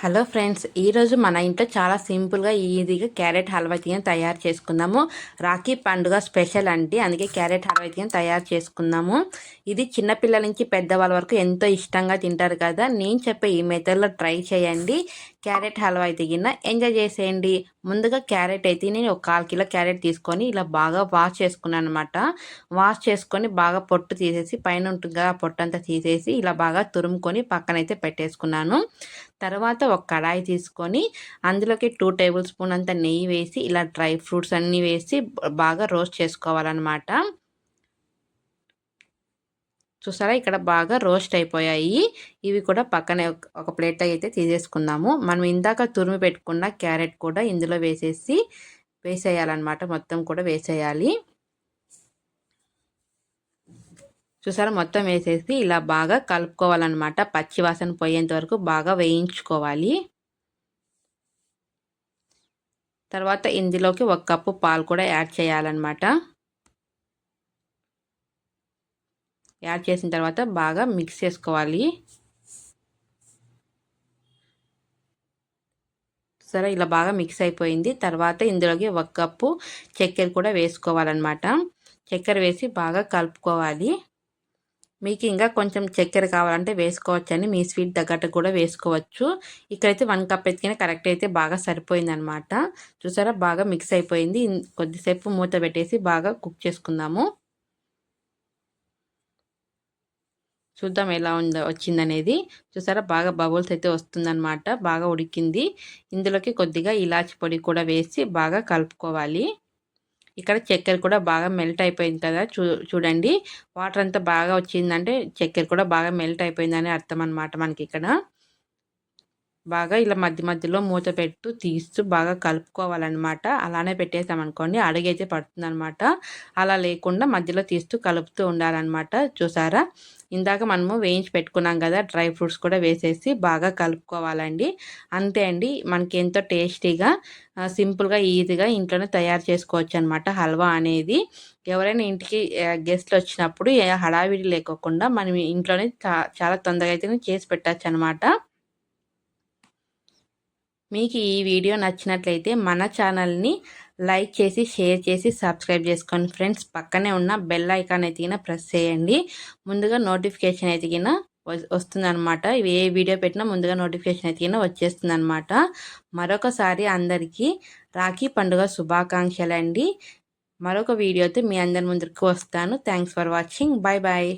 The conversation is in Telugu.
హలో ఫ్రెండ్స్, ఈరోజు మన ఇంట్లో చాలా సింపుల్గా ఈజీగా క్యారెట్ హల్వా తీయని తయారు చేసుకుందాము. రాఖీ పండుగ స్పెషల్ అంటే అందుకే క్యారెట్ హల్వా తీయని తయారు చేసుకుందాము. ఇది చిన్నపిల్లల నుంచి పెద్దవాళ్ళ వరకు ఎంతో ఇష్టంగా తింటారు కదా. నేను చెప్పే ఈ మెథడ్లో ట్రై చేయండి. క్యారెట్ హల్వా అయితే గిన్న ఎంజాయ్ చేసేయండి. ముందుగా క్యారెట్ అయితే నేను ఒక 1/4 కిలో క్యారెట్ తీసుకొని ఇలా బాగా వాష్ చేసుకున్నాను అనమాట. వాష్ చేసుకొని బాగా పొట్టు తీసేసి పైన ఉంటుంది కదా పొట్టు అంతా తీసేసి ఇలా బాగా తురుముకొని పక్కనైతే పెట్టేసుకున్నాను. తర్వాత ఒక కడాయి తీసుకొని అందులోకి 2 టేబుల్ స్పూన్ అంత నెయ్యి వేసి ఇలా డ్రై ఫ్రూట్స్ అన్నీ వేసి బాగా రోస్ట్ చేసుకోవాలన్నమాట. చూసారా, ఇక్కడ బాగా రోస్ట్ అయిపోయాయి. ఇవి కూడా పక్కనే ఒక ప్లేట్లో అయితే తీసేసుకుందాము. మనం ఇందాక తురిమి పెట్టుకున్న క్యారెట్ కూడా ఇందులో వేసేయాలన్నమాట. మొత్తం కూడా వేసేయాలి. చూసారా, మొత్తం వేసేసి ఇలా బాగా కలుపుకోవాలన్నమాట. పచ్చి వాసన పోయేంత వరకు బాగా వేయించుకోవాలి. తర్వాత ఇందులోకి 1 కప్పు పాలు కూడా యాడ్ చేయాలన్నమాట. యాడ్ చేసిన తర్వాత బాగా మిక్స్ చేసుకోవాలి. సరే, ఇలా బాగా మిక్స్ అయిపోయింది. తర్వాత ఇందులోకి 1 కప్పు చక్కెర కూడా వేసుకోవాలన్నమాట. చక్కెర వేసి బాగా కలుపుకోవాలి. మీకు ఇంకా కొంచెం చక్కెర కావాలంటే వేసుకోవచ్చండి. మీ స్వీట్ తగ్గట్టు కూడా వేసుకోవచ్చు. ఇక్కడైతే 1 కప్ ఎత్తుకనే కరెక్ట్ అయితే బాగా సరిపోయిందనమాట. చూసారా, బాగా మిక్స్ అయిపోయింది. కొద్దిసేపు మూత పెట్టేసి బాగా కుక్ చేసుకుందాము. చూద్దాం ఎలా వచ్చిందనేది. చూసారా, బాగా బబుల్స్ అయితే వస్తుందన్నమాట. బాగా ఉడికింది. ఇందులోకి కొద్దిగా ఇలాచి పొడి కూడా వేసి బాగా కలుపుకోవాలి. ఇక్కడ చక్కెర కూడా బాగా మెల్ట్ అయిపోయింది కదా. చూడండి, వాటర్ అంతా బాగా వచ్చిందంటే చక్కెర కూడా బాగా మెల్ట్ అయిపోయిందని అర్థం అనమాట మనకి. ఇక్కడ బాగా ఇలా మధ్య మధ్యలో మూత తీస్తూ బాగా కలుపుకోవాలన్నమాట. అలానే పెట్టేసామనుకోండి అడుగైతే పడుతుందన్నమాట. అలా లేకుండా మధ్యలో తీస్తూ కలుపుతూ ఉండాలన్నమాట. చూసారా, ఇందాక మనము వేయించి పెట్టుకున్నాం కదా, డ్రై ఫ్రూట్స్ కూడా వేసేసి బాగా కలుపుకోవాలండి. అంతే అండి, మనకి ఎంతో టేస్టీగా సింపుల్గా ఈజీగా ఇంట్లోనే తయారు చేసుకోవచ్చు అనమాట హల్వా అనేది. ఎవరైనా ఇంటికి గెస్ట్లు వచ్చినప్పుడు హడావిడి లేకోకుండా మనం ఇంట్లోనే చాలా తొందరగా అయితే చేసి పెట్టచ్చు అనమాట. మీకు ఈ వీడియో నచ్చినట్లయితే మన ఛానల్ని లైక్ చేసి షేర్ చేసి సబ్స్క్రైబ్ చేసుకోండి ఫ్రెండ్స్. పక్కనే ఉన్న బెల్ ఐకాన్ అయితే ప్రెస్ చేయండి. ముందుగా నోటిఫికేషన్ అయితే వస్తుందన్నమాట. ఏ వీడియో పెట్టినా ముందుగా నోటిఫికేషన్ అయితే వచ్చేస్తుందన్నమాట. మరొకసారి అందరికీ రాఖీ పండుగ శుభాకాంక్షలు అండి. మరొక వీడియోతో మీ అందరి ముందుకు వస్తాను. Thanks for watching. Bye bye.